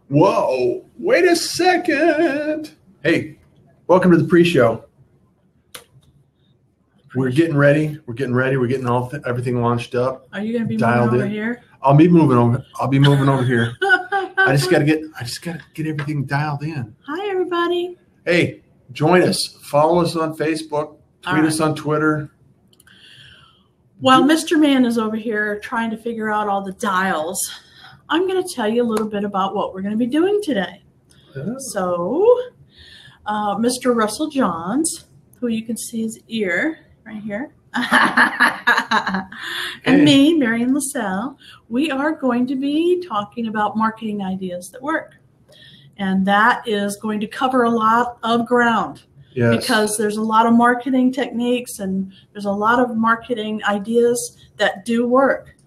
Whoa, wait a second. Hey, welcome to the pre-show. We're getting ready. We're getting everything launched up. Are you going to be moving over here? I'll be moving over here. I just got to get everything dialed in. Hi, everybody. Hey, join us. Follow us on Facebook. Tweet us on Twitter. While Mr. Man is over here trying to figure out all the dials, I'm going to tell you a little bit about what we're going to be doing today. Oh. So, Mr. Russell Johns, who you can see his ear right here, and me, Marion LaSalle, we are going to be talking about marketing ideas that work. And that is going to cover a lot of ground. Yes. Because there's a lot of marketing techniques and there's a lot of marketing ideas that do work.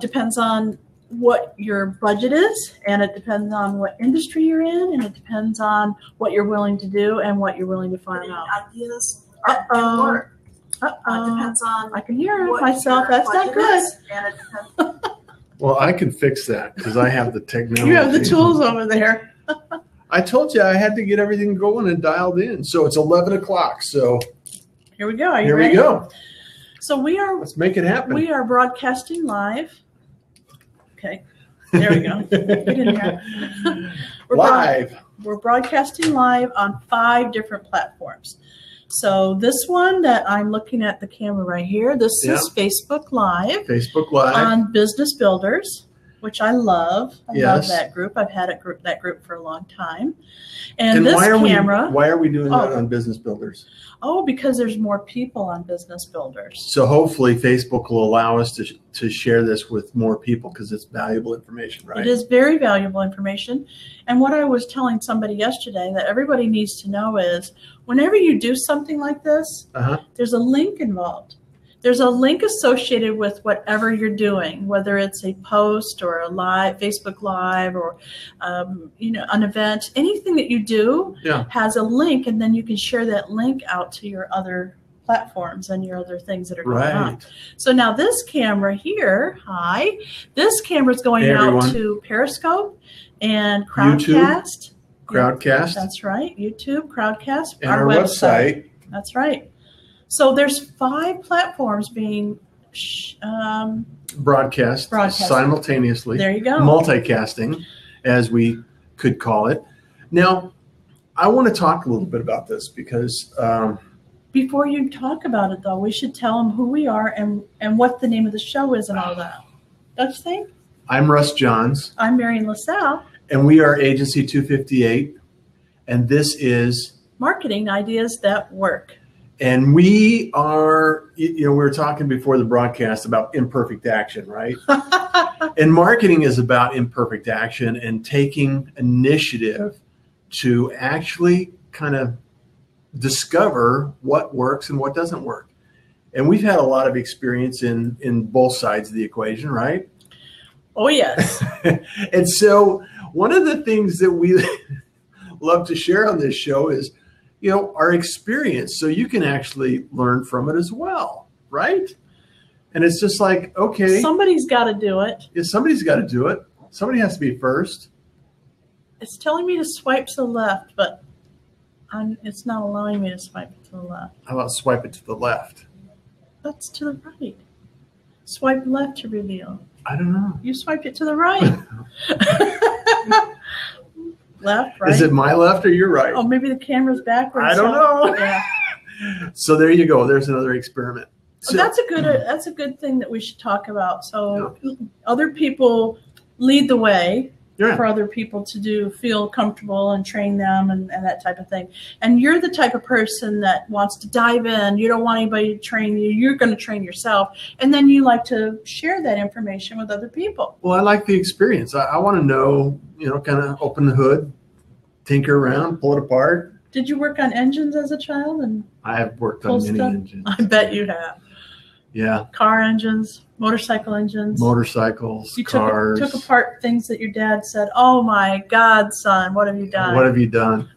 Depends on what your budget is, and it depends on what industry you're in, and it depends on what you're willing to do and what you're willing to find out. Ideas do work. Depends on. I can hear myself. That's not good. And it depends. Well, I can fix that because I have the technology. You have the tools over there. I told you I had to get everything going and dialed in. So it's 11 o'clock. So here we go. Are you here ready? we go. So Let's make it happen. We are broadcasting live. Okay. There we go. Get in here. We're broadcasting live on 5 different platforms. So this one that I'm looking at the camera right here, this is Facebook Live. Facebook Live. On Business Builders, which I love. I love Yes. that group. I've had that group for a long time. And this why camera. are we doing that on Business Builders? Oh, because there's more people on Business Builders. So hopefully Facebook will allow us to share this with more people because it's valuable information, right? It is very valuable information. And what I was telling somebody yesterday that everybody needs to know is whenever you do something like this, there's a link involved. There's a link associated with whatever you're doing, whether it's a post or a live Facebook Live or an event. Anything that you do has a link, and then you can share that link out to your other platforms and your other things that are going on. So now this camera here, this camera is going out to Periscope and Crowdcast. Crowdcast. That's right. YouTube, Crowdcast, and our website. That's right. So there's 5 platforms being broadcast simultaneously. There you go. Multicasting, as we could call it. Now, I want to talk a little bit about this because before you talk about it, though, we should tell them who we are and what the name of the show is and all that. Don't you think? I'm Russ Johns. I'm Marion LaSalle. And we are Agency 258. And this is Marketing Ideas That Work. And we are, we were talking before the broadcast about imperfect action, right? And marketing is about imperfect action and taking initiative to actually kind of discover what works and what doesn't work. And we've had a lot of experience in both sides of the equation, right? Oh, yes. And so one of the things that we love to share on this show is, our experience, so you can actually learn from it as well, right? And it's just like, okay. Somebody's got to do it. Yeah, somebody's got to do it. Somebody has to be first. It's telling me to swipe to the left, but it's not allowing me to swipe it to the left. How about swipe it to the left? That's to the right. Swipe left to reveal. I don't know. You swiped it to the right. Left, right. Is it my left or your right? Oh, maybe the camera's backwards. I don't know. Yeah. So there you go. There's another experiment. So, that's a good thing that we should talk about. So other people lead the way for other people to feel comfortable and train them and that type of thing. And you're the type of person that wants to dive in. You don't want anybody to train you. You're going to train yourself. And then you like to share that information with other people. Well, I like the experience. I want to know, kind of open the hood, tinker around, pull it apart. Did you work on engines as a child? And I have worked on many engines. I bet you have. Yeah. Car engines, motorcycle engines. Motorcycles, cars. You took apart things that your dad said, "Oh my God, son, what have you done?" What have you done?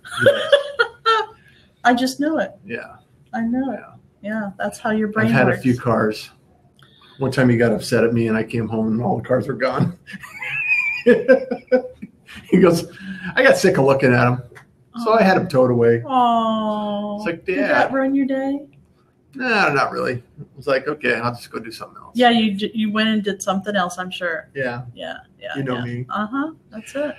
I just knew it. Yeah. I know it. Yeah, that's how your brain works. I've had works. a few cars. One time he got upset at me and I came home and all the cars were gone. He goes, I got sick of looking at him. So I had him towed away. Oh. It's like, Did that ruin your day? No, not really. It was like, okay, I'll just go do something else. Yeah, you went and did something else, I'm sure. Yeah. Yeah. You know me. That's it.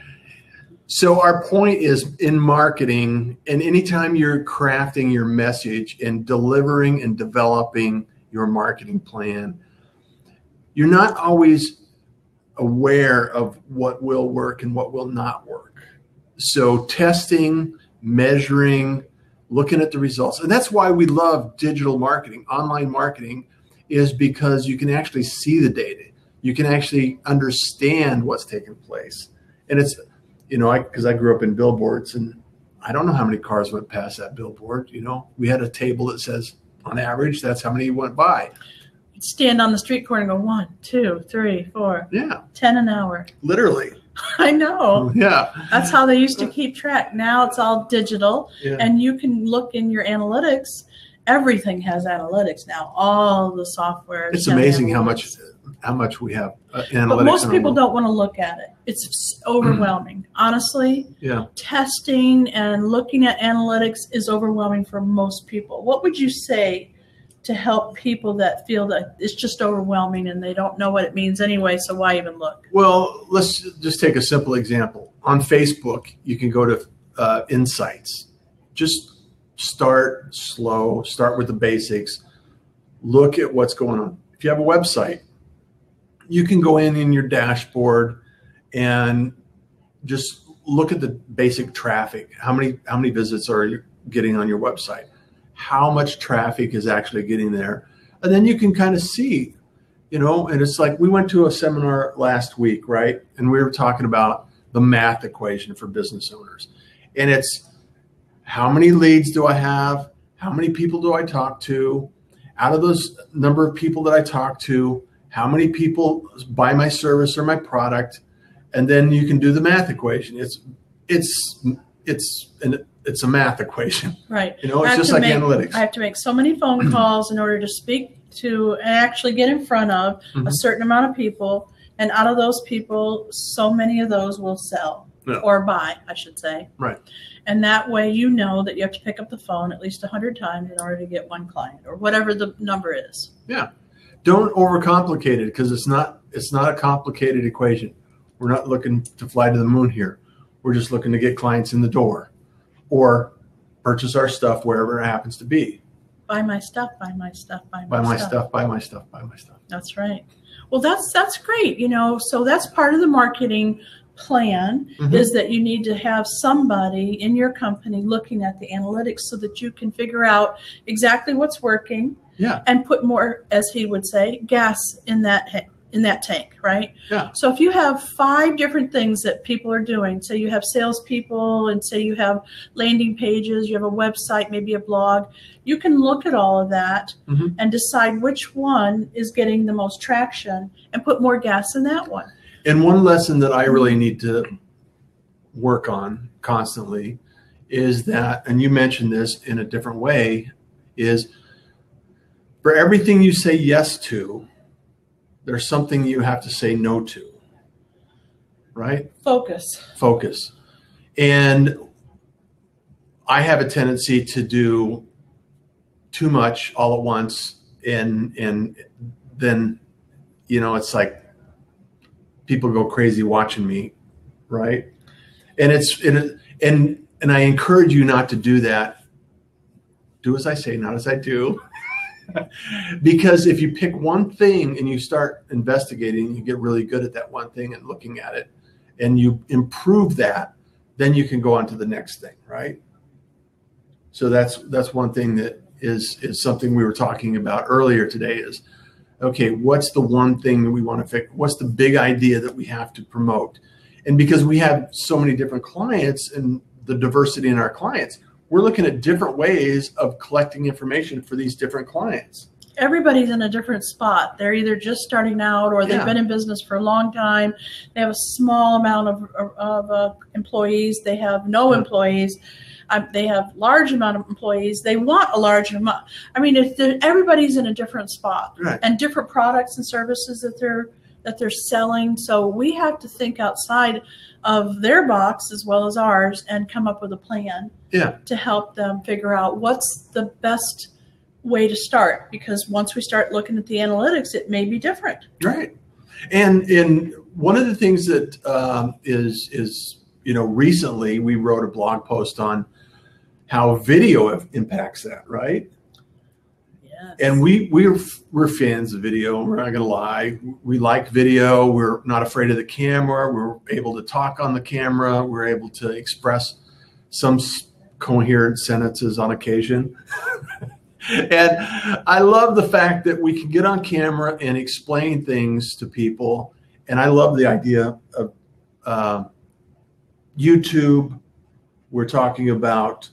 So our point is in marketing, and anytime you're crafting your message and delivering and developing your marketing plan, you're not always aware of what will work and what will not work. So testing, measuring, looking at the results. And that's why we love digital marketing, online marketing, is because you can actually see the data. You can actually understand what's taking place. And it's, because I grew up in billboards, and I don't know how many cars went past that billboard. We had a table that says, on average, that's how many went by. You'd stand on the street corner and go 1, 2, 3, 4. Yeah. 10 an hour. Literally. I know. Yeah. That's how they used to keep track. Now it's all digital, and you can look in your analytics. Everything has analytics now. All the software. It's amazing how much we have analytics. But most people don't want to look at it. It's overwhelming. Honestly, testing and looking at analytics is overwhelming for most people. What would you say to help people that feel that it's just overwhelming and they don't know what it means anyway, so why even look? Well, let's just take a simple example. On Facebook, you can go to Insights. Just start slow, start with the basics, look at what's going on. If you have a website, you can go in your dashboard and just look at the basic traffic. How many visits are you getting on your website? How much traffic is actually getting there? And then you can kind of see, and it's like we went to a seminar last week, right? And we were talking about the math equation for business owners. And it's how many leads do I have? How many people do I talk to? Out of those number of people that I talk to, how many people buy my service or my product? And then you can do the math equation. It's a math equation. Right. It's just like analytics. I have to make so many phone calls in order to speak to and actually get in front of a certain amount of people. And out of those people, so many of those will sell or buy, I should say. Right. And that way you know that you have to pick up the phone at least 100 times in order to get one client or whatever the number is. Yeah. Don't overcomplicate it, because it's not a complicated equation. We're not looking to fly to the moon here. We're just looking to get clients in the door or purchase our stuff wherever it happens to be. Buy my stuff, buy my stuff, buy my stuff. Buy my stuff, buy my stuff, buy my stuff. That's right. Well, that's great. So that's part of the marketing plan is that you need to have somebody in your company looking at the analytics so that you can figure out exactly what's working and put more, as he would say, gas in that tank, right? Yeah. So if you have 5 different things that people are doing, say you have salespeople and say you have landing pages, you have a website, maybe a blog, you can look at all of that and decide which one is getting the most traction and put more gas in that one. And one lesson that I really need to work on constantly is that, and you mentioned this in a different way, is for everything you say yes to, there's something you have to say no to, right? Focus. And I have a tendency to do too much all at once. And then, it's like people go crazy watching me, right? And and I encourage you not to do that. Do as I say, not as I do. Because if you pick one thing and you start investigating, you get really good at that one thing and looking at it, and you improve that, then you can go on to the next thing, right? So that's one thing that is something we were talking about earlier today is, okay, what's the one thing that we want to fix? What's the big idea that we have to promote? And because we have so many different clients and the diversity in our clients, we're looking at different ways of collecting information for these different clients. Everybody's in a different spot. They're either just starting out or they've been in business for a long time. They have a small amount of employees. They have no employees. They have large amount of employees. They want a large amount. I mean, everybody's in a different spot and different products and services that they're that they're selling. So we have to think outside of their box as well as ours and come up with a plan to help them figure out what's the best way to start. Because once we start looking at the analytics, it may be different. Right. And one of the things that is recently we wrote a blog post on how video impacts that, right? Yes. And we're fans of video. We're not going to lie. We like video. We're not afraid of the camera. We're able to talk on the camera. We're able to express some coherent sentences on occasion. And I love the fact that we can get on camera and explain things to people. And I love the idea of YouTube. We're talking about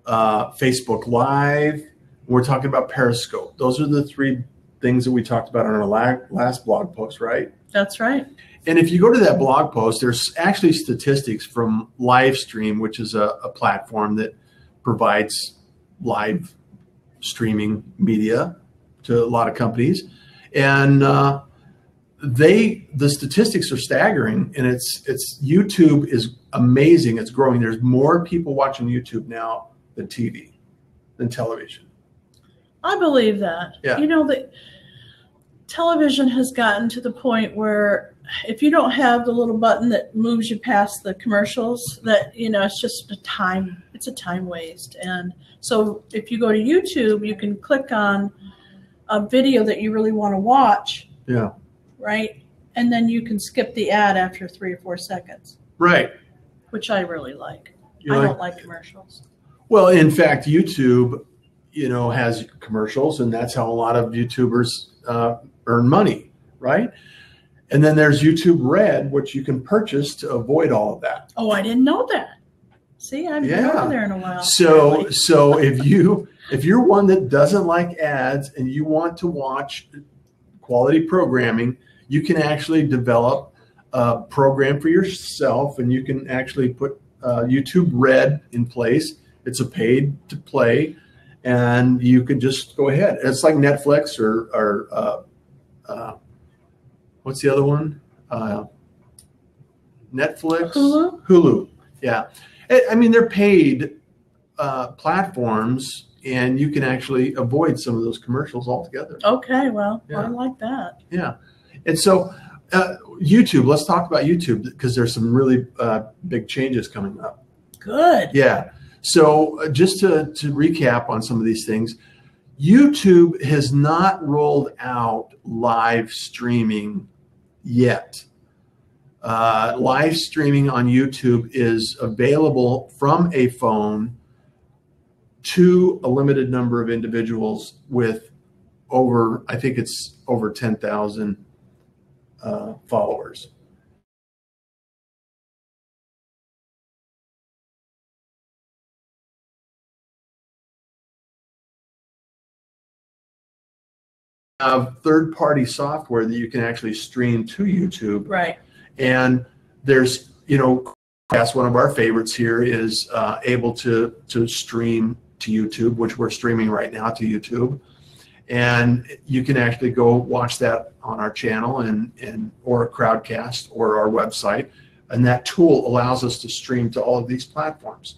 Facebook Live. We're talking about Periscope. Those are the three things that we talked about on our last blog post, right? That's right. And if you go to that blog post, there's actually statistics from Livestream, which is a platform that provides live streaming media to a lot of companies. And the statistics are staggering, and it's YouTube is amazing. It's growing. There's more people watching YouTube now than television. I believe that. Yeah. The television has gotten to the point where if you don't have the little button that moves you past the commercials, that it's just it's a time waste. And so if you go to YouTube, you can click on a video that you really want to watch. Yeah. Right? And then you can skip the ad after 3 or 4 seconds. Right. Which I really like. I don't like commercials. Well, in fact, YouTube, has commercials, and that's how a lot of YouTubers earn money, right? And then there's YouTube Red, which you can purchase to avoid all of that. Oh, I didn't know that. See, I haven't been over there in a while. So if you're one that doesn't like ads and you want to watch quality programming, you can actually develop a program for yourself, and you can actually put YouTube Red in place. It's a paid to play, and you can just go ahead. It's like Netflix or what's the other one? Netflix, Hulu. Yeah, I mean, they're paid platforms, and you can actually avoid some of those commercials altogether. Okay, well, I like that. Yeah, and so YouTube. Let's talk about YouTube, because there's some really big changes coming up. Good. Yeah. So just to recap on some of these things, YouTube has not rolled out live streaming yet. Live streaming on YouTube is available from a phone to a limited number of individuals with I think it's over 10,000 followers. Third-party software that you can actually stream to YouTube. Right. And there's, that's one of our favorites here, is able to stream to YouTube, which we're streaming right now to YouTube. And you can actually go watch that on our channel or Crowdcast or our website. And that tool allows us to stream to all of these platforms.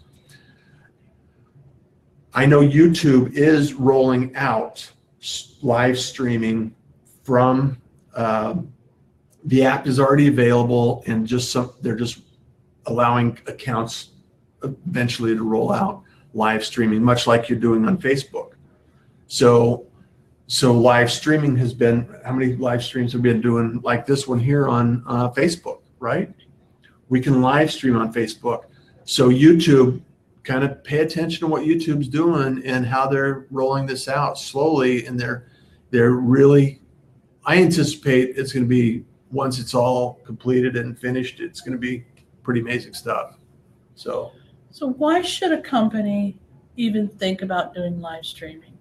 I know YouTube is rolling out live streaming from the app is already available, and they're just allowing accounts eventually to roll out live streaming, much like you're doing on Facebook. So live streaming has been, how many live streams have we been doing like this one here on Facebook, right? We can live stream on Facebook. So YouTube, kind of pay attention to what YouTube's doing and how they're rolling this out slowly. And they're really, I anticipate it's going to be, once it's all completed and finished, it's going to be pretty amazing stuff. So why should a company even think about doing live streaming?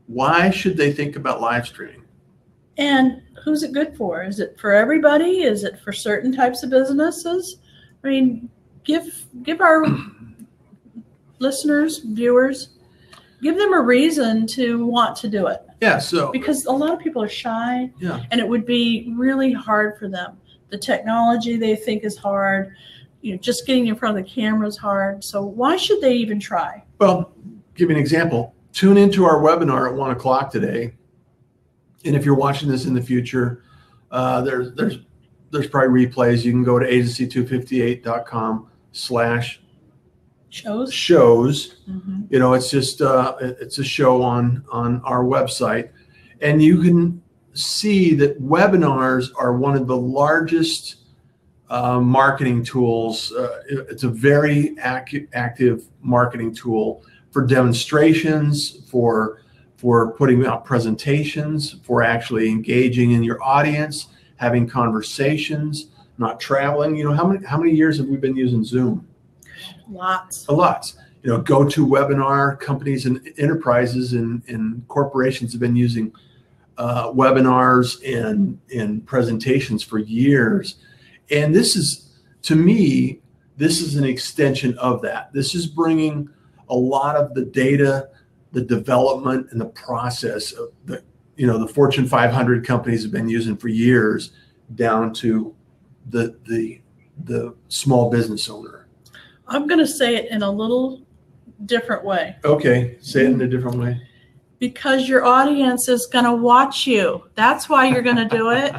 Why should they think about live streaming? And who's it good for? Is it for everybody? Is it for certain types of businesses? I mean, give our listeners, viewers, give them a reason to want to do it. Yeah. So because a lot of people are shy, yeah, and it would be really hard for them. The technology they think is hard. Just getting in front of the camera is hard. So why should they even try? well, give you an example. Tune into our webinar at 1 o'clock today. And if you're watching this in the future, there's probably replays. You can go to agency258.com/shows. Mm-hmm. It's just it's a show on our website, and you can see that webinars are one of the largest marketing tools. It's a very active marketing tool for demonstrations, for putting out presentations, for actually engaging in your audience, having conversations, not traveling. How many years have we been using Zoom? Lots. A lot. GoToWebinar companies and enterprises and corporations have been using webinars and presentations for years. And this is, to me, this is an extension of that. This is bringing a lot of the data, the development, and the process of the Fortune 500 companies have been using for years down to the small business owner. I'm going to say it in a little different way. Okay, say it in a different way. Because your audience is going to watch you. That's why you're going to do it.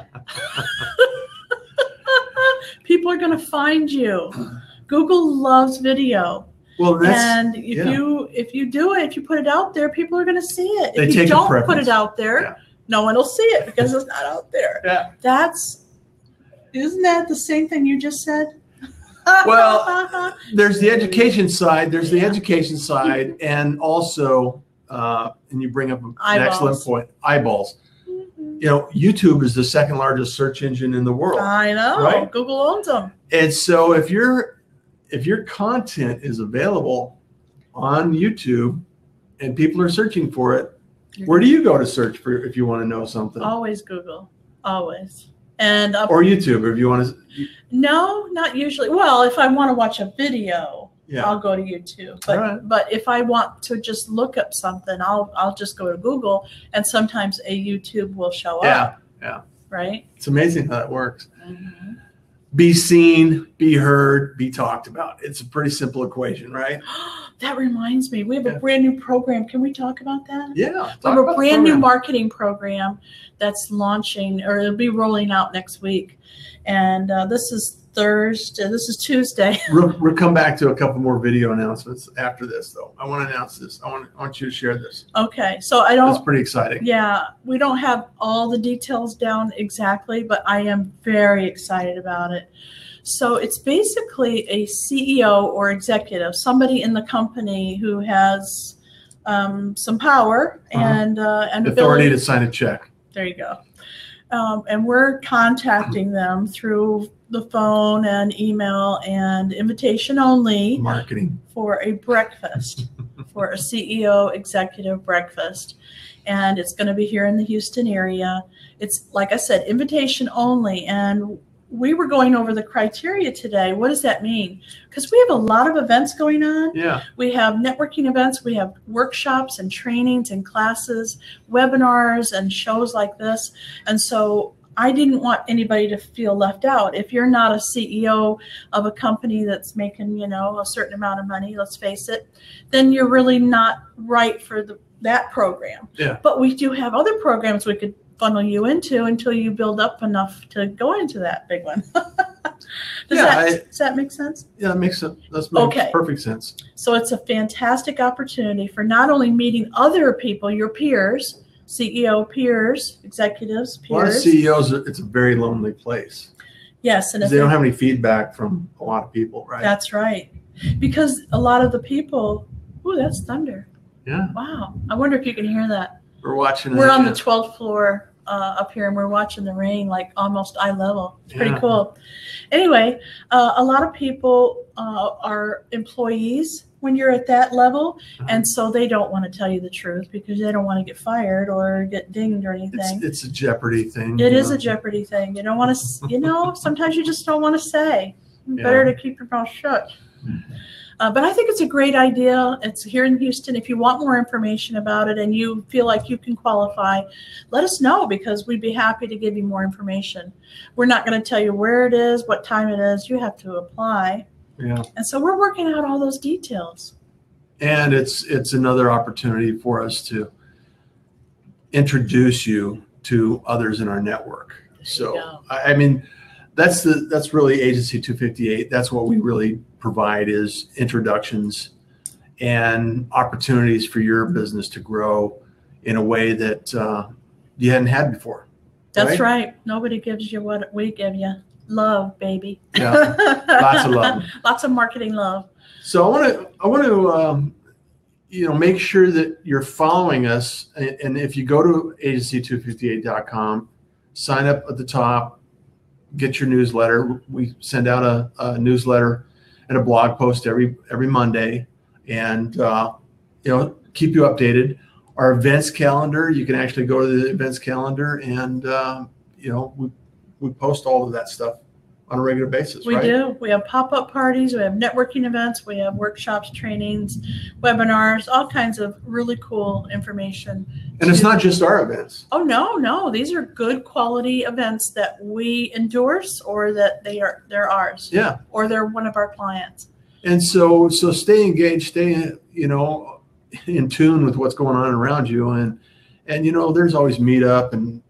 People are going to find you. Google loves video. Well, and if you do it, if you put it out there, people are going to see it. If you don't put it out there, no one will see it because it's not out there. Yeah. Isn't that the same thing you just said? Well, there's the education side. There's the education side, and also, and you bring up an excellent point, eyeballs. YouTube is the second largest search engine in the world. I know. Right? Google owns them. And so if your content is available on YouTube and people are searching for it, where do you go to search for if you want to know something? Always Google. Always. And or YouTube if you want to. No, not usually. Well, if I want to watch a video, I'll go to YouTube. But if I want to just look up something, I'll just go to Google, and sometimes a YouTube will show up. Yeah. Right? It's amazing how that works. Mm-hmm. Be seen, be heard, be talked about. It's a pretty simple equation, right? That reminds me, we have a brand new program. Can we talk about that? Yeah. We have a brand new marketing program that's launching, or it'll be rolling out next week. And this is Thursday. This is Tuesday. We'll come back to a couple more video announcements after this, though. I want to announce this. I want you to share this. Okay. So I don't. It's pretty exciting. Yeah, we don't have all the details down exactly, but I am very excited about it. So it's basically a CEO or executive, somebody in the company who has some power and authority to sign a check. There you go. And we're contacting them through the phone and email and invitation only marketing for a breakfast, for a CEO executive breakfast. And it's going to be here in the Houston area. It's, like I said, invitation only. And we were going over the criteria today. What does that mean? Because we have a lot of events going on. Yeah. We have networking events. We have workshops and trainings and classes, webinars and shows like this. And so I didn't want anybody to feel left out. If you're not a CEO of a company that's making, a certain amount of money, let's face it, then you're really not right for that program. Yeah. But we do have other programs we could funnel you into until you build up enough to go into that big one. Does that make sense? Yeah, that makes perfect sense. So it's a fantastic opportunity for not only meeting other people, your peers, CEO peers, executives, peers. A lot of CEOs, it's a very lonely place. Yes. And if they don't have any feedback from a lot of people, right? That's right. Because a lot of the people, ooh, that's thunder. Yeah. Wow. I wonder if you can hear that. We're watching. We're on the 12th floor up here, and we're watching the rain like almost eye level. It's pretty cool. Anyway, a lot of people are employees when you're at that level, and so they don't want to tell you the truth because they don't want to get fired or get dinged or anything. It's a jeopardy thing. It is a jeopardy thing. You don't want to, sometimes you just don't want to say. Better to keep your mouth shut. But I think it's a great idea. It's here in Houston. If you want more information about it and you feel like you can qualify, let us know, because we'd be happy to give you more information. We're not going to tell you where it is, what time it is. You have to apply. Yeah. And so we're working out all those details. And it's another opportunity for us to introduce you to others in our network. So, I mean, that's really Agency 258. That's what we really provide, is introductions and opportunities for your business to grow in a way that you hadn't had before. That's right. Nobody gives you what we give you. Love, baby. Yeah, lots of love. Lots of marketing love. So I want to make sure that you're following us. And if you go to agency258.com, sign up at the top, get your newsletter. We send out a newsletter and a blog post every Monday, and keep you updated. Our events calendar, you can actually go to the events calendar, and we post all of that stuff on a regular basis. We do. We have pop-up parties, we have networking events, we have workshops, trainings, webinars, all kinds of really cool information. And it's not just our events. Oh, no. These are good quality events that we endorse, or that they're ours. Yeah. Or they're one of our clients. And so stay engaged, stay in tune with what's going on around you, and there's always Meetup, and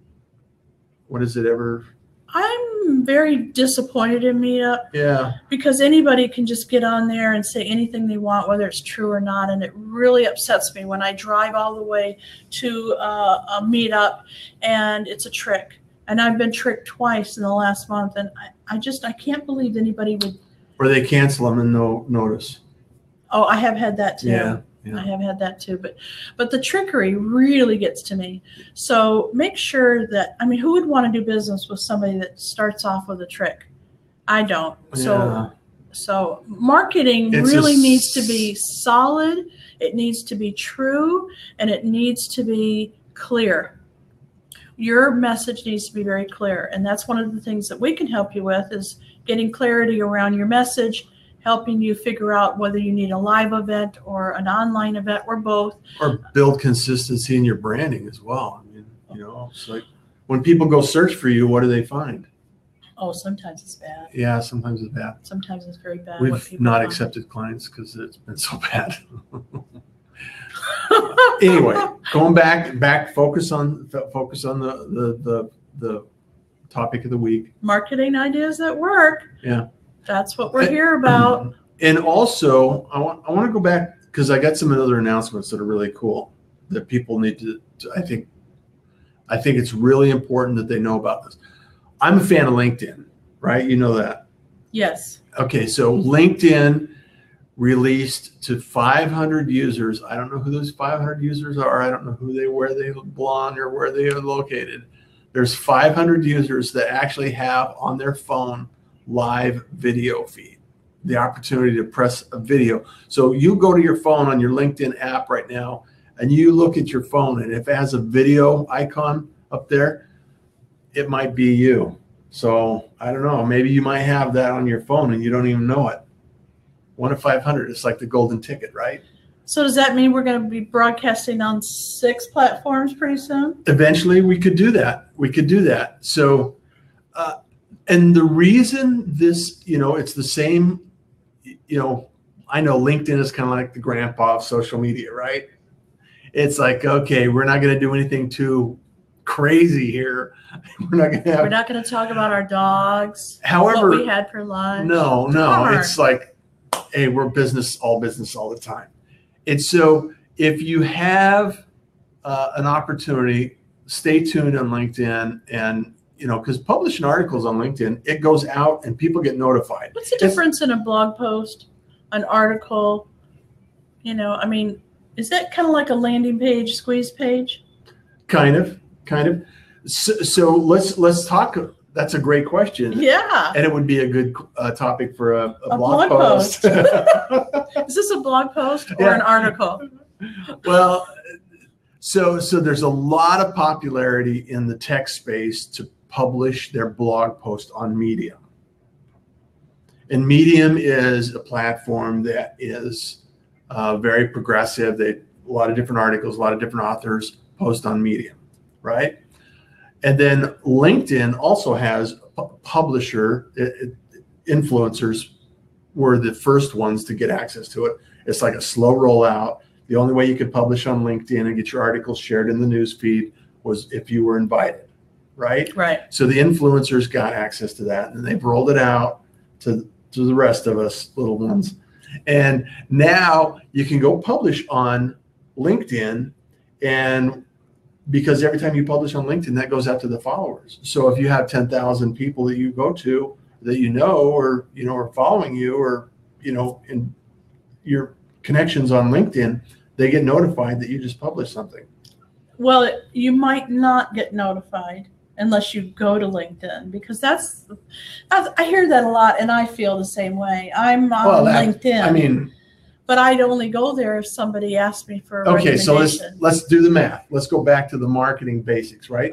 what is it ever? I'm very disappointed in Meetup. Yeah. Because anybody can just get on there and say anything they want, whether it's true or not. And it really upsets me when I drive all the way to a Meetup and it's a trick. And I've been tricked twice in the last month. And I can't believe anybody would. Or they cancel them and no notice. Oh, I have had that too. Yeah. I have had that too, but the trickery really gets to me. So make sure that, who would want to do business with somebody that starts off with a trick? I don't. Yeah. So marketing really needs to be solid. It needs to be true, and it needs to be clear. Your message needs to be very clear, and that's one of the things that we can help you with, is getting clarity around your message, helping you figure out whether you need a live event or an online event, or both. Or build consistency in your branding as well. It's like when people go search for you, what do they find? Oh, sometimes it's bad. Yeah, sometimes it's bad. Sometimes it's very bad. We've not accepted clients because it's been so bad. Anyway, going back, focus on the topic of the week. Marketing ideas that work. Yeah. That's what we're here about. And also, I want to go back, because I got some other announcements that are really cool that people need to I think it's really important that they know about this. I'm a fan of LinkedIn, right? You know that. Yes. Okay, so LinkedIn released to 500 users. I don't know who those 500 users are. I don't know where they belong or where they are located. There's 500 users that actually have on their phone live video feed, the opportunity to press a video. So you go to your phone on your LinkedIn app right now, and you look at your phone, and if it has a video icon up there, it might be you. So I don't know, maybe you might have that on your phone and you don't even know it. 1 of 500, it's like the golden ticket, right? So does that mean we're going to be broadcasting on 6 platforms pretty soon? Eventually we could do that. So and the reason this, it's the same, I know LinkedIn is kind of like the grandpa of social media, right? It's like, okay, we're not going to do anything too crazy here. We're not going to talk about our dogs. However, what we had for lunch. No. Darn. It's like, hey, we're business all the time. And so if you have an opportunity, stay tuned on LinkedIn, and because publishing articles on LinkedIn, it goes out and people get notified. What's the difference in a blog post, an article? Is that kind of like a landing page, squeeze page? Kind of. So let's talk. That's a great question. Yeah. And it would be a good topic for a blog post. Is this a blog post or an article? Well, so there's a lot of popularity in the tech space to publish their blog post on Medium. And Medium is a platform that is very progressive. A lot of different articles, a lot of different authors post on Medium, right? And then LinkedIn also has a publisher. Influencers were the first ones to get access to it. It's like a slow rollout. The only way you could publish on LinkedIn and get your articles shared in the news feed was if you were invited, right? Right. So the influencers got access to that, and they've rolled it out to the rest of us little ones. And now you can go publish on LinkedIn, and because every time you publish on LinkedIn, that goes out to the followers. So if you have 10,000 people that you go to that or are following you, or in your connections on LinkedIn, they get notified that you just published something. Well, you might not get notified unless you go to LinkedIn, because I hear that a lot, and I feel the same way. I'm on LinkedIn. But I'd only go there if somebody asked me for a recommendation. So let's do the math. Let's go back to the marketing basics, right?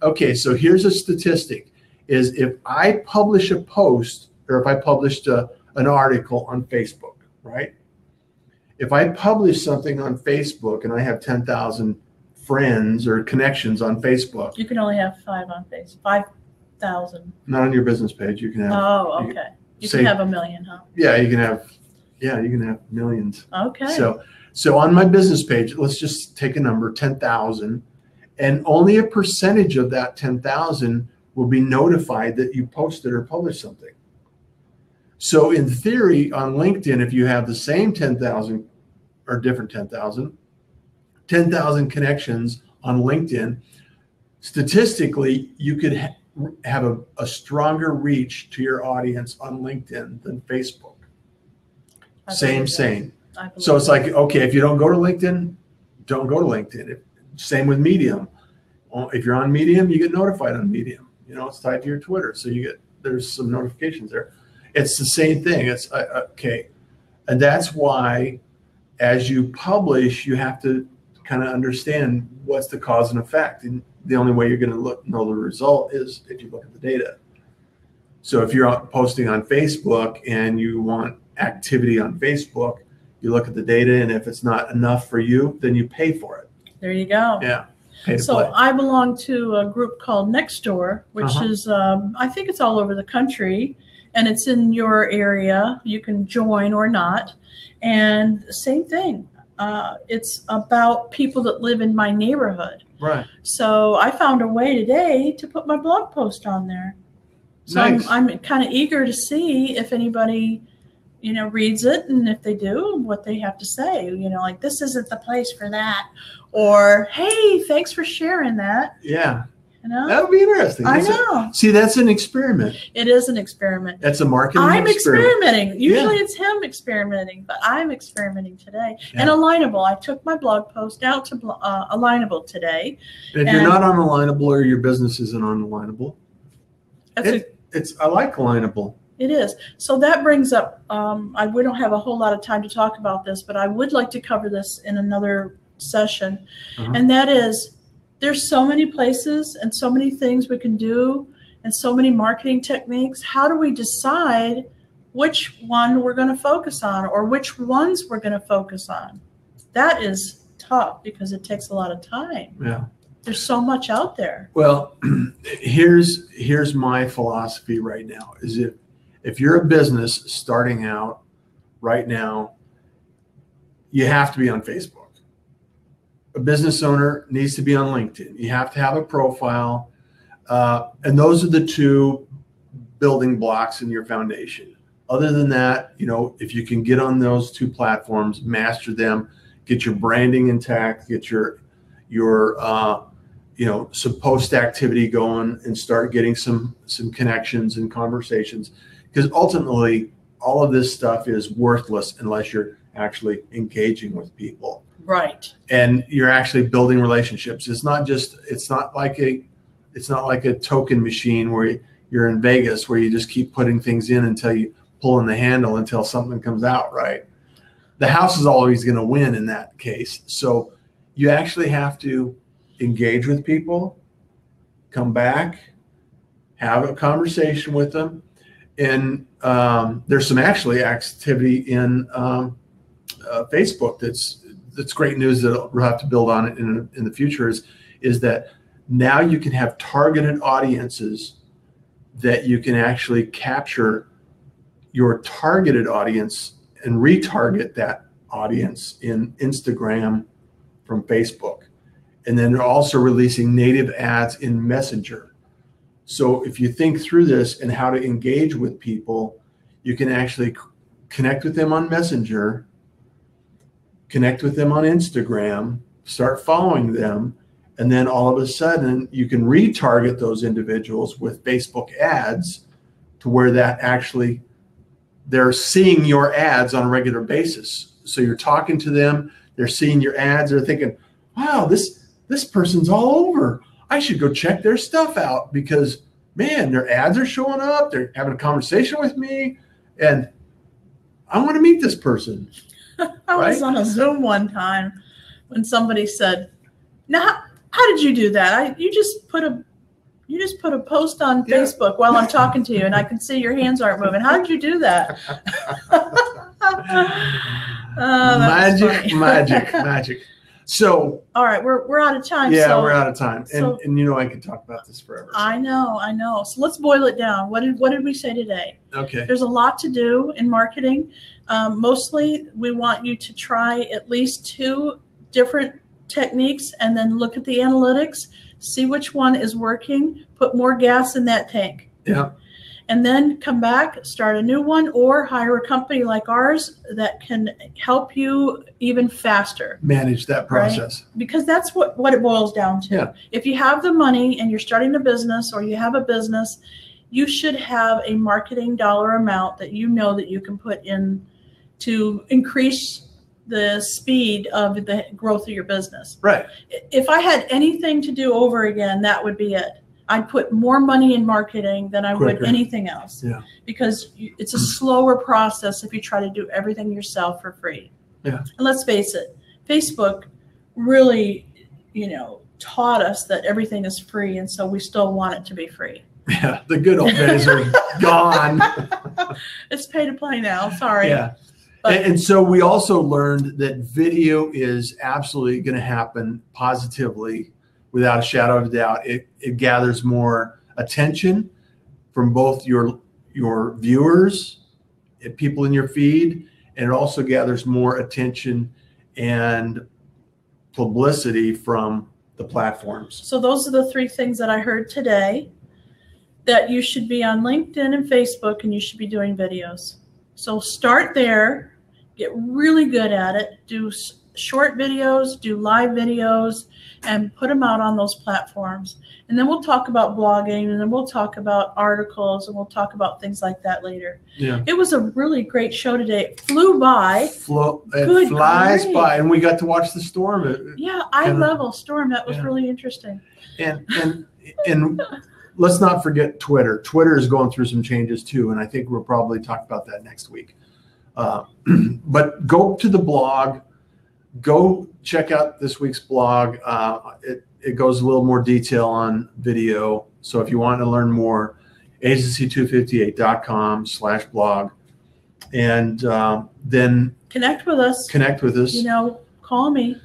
Okay, so here's a statistic, is if I publish a post, or if I published an article on Facebook, right? If I publish something on Facebook and I have 10,000 friends or connections on Facebook. You can only have 5 on Facebook, 5,000. Not on your business page. You can have. Oh, okay. You can have 1 million, huh? Yeah, you can have millions. Okay. So on my business page, let's just take a number, 10,000, and only a percentage of that 10,000 will be notified that you posted or published something. So in theory, on LinkedIn, if you have the same 10,000 or different 10,000 connections on LinkedIn, statistically, you could have a stronger reach to your audience on LinkedIn than Facebook. Same. So it's like, okay, if you don't go to LinkedIn, don't go to LinkedIn. Same with Medium. If you're on Medium, you get notified on Medium. It's tied to your Twitter, so there's some notifications there. It's the same thing. It's okay, and that's why, as you publish, you have to kind of understand what's the cause and effect, and the only way you're going to know the result is if you look at the data. So if you're posting on Facebook and you want activity on Facebook, you look at the data, and if it's not enough for you, then you pay for it. There you go. Yeah. So I belong to a group called Nextdoor, which is, I think it's all over the country, and it's in your area. You can join or not. And same thing. It's about people that live in my neighborhood. Right. So I found a way today to put my blog post on there. So nice. I'm kind of eager to see if anybody reads it, and if they do, what they have to say, like, this isn't the place for that, or, hey, thanks for sharing that. Yeah. That would be interesting. I know. See, that's an experiment. It is an experiment. That's a marketing experiment. I'm experimenting. Usually Yeah. It's him experimenting, but I'm experimenting today. Yeah. And Alignable, I took my blog post out to Alignable today. And if you're not on Alignable, or your business isn't on Alignable, I like Alignable. It is. So that brings up, we don't have a whole lot of time to talk about this, but I would like to cover this in another session. And that is, there's so many places and so many things we can do and so many marketing techniques. How do we decide which one we're going to focus on, or which ones we're going to focus on? That is tough because it takes a lot of time. Yeah. There's so much out there. Well, here's my philosophy right now, is if you're a business starting out right now, you have to be on Facebook. A business owner needs to be on LinkedIn. You have to have a profile. And those are the two building blocks in your foundation. Other than that, if you can get on those two platforms, master them, get your branding intact, get your some post activity going, and start getting some connections and conversations. Because ultimately, all of this stuff is worthless unless you're actually engaging with people. Right. And you're actually building relationships. It's not like a token machine where you're in Vegas, where you just keep putting things in until you pull in the handle until something comes out, right? The house is always going to win in that case. So you actually have to engage with people, come back, have a conversation with them. And there's some actually activity in Facebook that's great news that we'll have to build on it in the future is that now you can have targeted audiences that you can actually capture your targeted audience and retarget that audience in Instagram from Facebook. And then they're also releasing native ads in Messenger. So if you think through this and how to engage with people, you can actually connect with them on Messenger, connect with them on Instagram, start following them, and then all of a sudden you can retarget those individuals with Facebook ads to where that actually they're seeing your ads on a regular basis. So you're talking to them, they're seeing your ads, they're thinking, wow, this person's all over. I should go check their stuff out because, man, their ads are showing up. They're having a conversation with me, and I want to meet this person. I was on a Zoom one time when somebody said, "Now, how did you do that? You just put a post on Facebook while I'm talking to you, and I can see your hands aren't moving. How did you do that?" Magic. So, all right, we're out of time. Yeah, so, we're out of time, and you know I could talk about this forever. So. I know. So let's boil it down. What did we say today? Okay. There's a lot to do in marketing. Mostly, we want you to try at least 2 different techniques, and then look at the analytics, see which one is working, put more gas in that tank. Yeah. And then come back, start a new one, or hire a company like ours that can help you even faster. Manage that process. Right? Because that's what it boils down to. Yeah. If you have the money and you're starting a business, or you have a business, you should have a marketing dollar amount that you know that you can put in to increase the speed of the growth of your business. Right. If I had anything to do over again, that would be it. I'd put more money in marketing than I would anything else. Yeah. Because it's a slower process if you try to do everything yourself for free. Yeah. And let's face it, Facebook really, taught us that everything is free, and so we still want it to be free. Yeah, the good old days are gone. It's pay to play now. Sorry. Yeah. And so we also learned that video is absolutely going to happen positively without a shadow of a doubt. It gathers more attention from both your viewers, people in your feed, and it also gathers more attention and publicity from the platforms. So those are the 3 things that I heard today, that you should be on LinkedIn and Facebook, and you should be doing videos. So start there, get really good at it, do short videos, do live videos, and put them out on those platforms. And then we'll talk about blogging, and then we'll talk about articles, and we'll talk about things like that later. Yeah. It was a really great show today. It flew by. It flies by, and we got to watch the storm. Yeah, eye-level storm. That was really interesting. And let's not forget Twitter. Twitter is going through some changes too, and I think we'll probably talk about that next week. But go to the blog. Go check out this week's blog. It goes a little more detail on video. So if you want to learn more, agency258.com/blog. And then connect with us. Call me.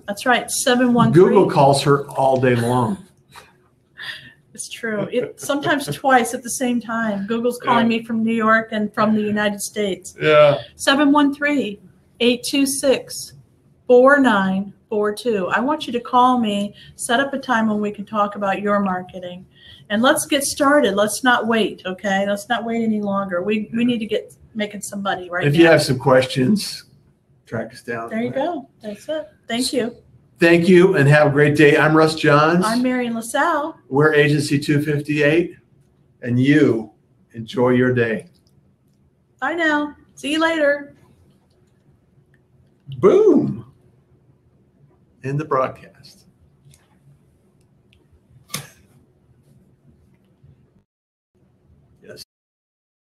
That's right, 713. Google calls her all day long. It's true. Sometimes twice at the same time. Google's calling me from New York and from the United States. Yeah. 713-826-4942. I want you to call me, set up a time when we can talk about your marketing. And let's get started. Let's not wait, okay? Let's not wait any longer. We need to get making some money right now. If you have some questions, track us down. There you go. That's it. Thank you. Thank you, and have a great day. I'm Russ Johns. I'm Marion LaSalle. We're Agency 258, and you enjoy your day. Bye now. See you later. Boom. End the broadcast.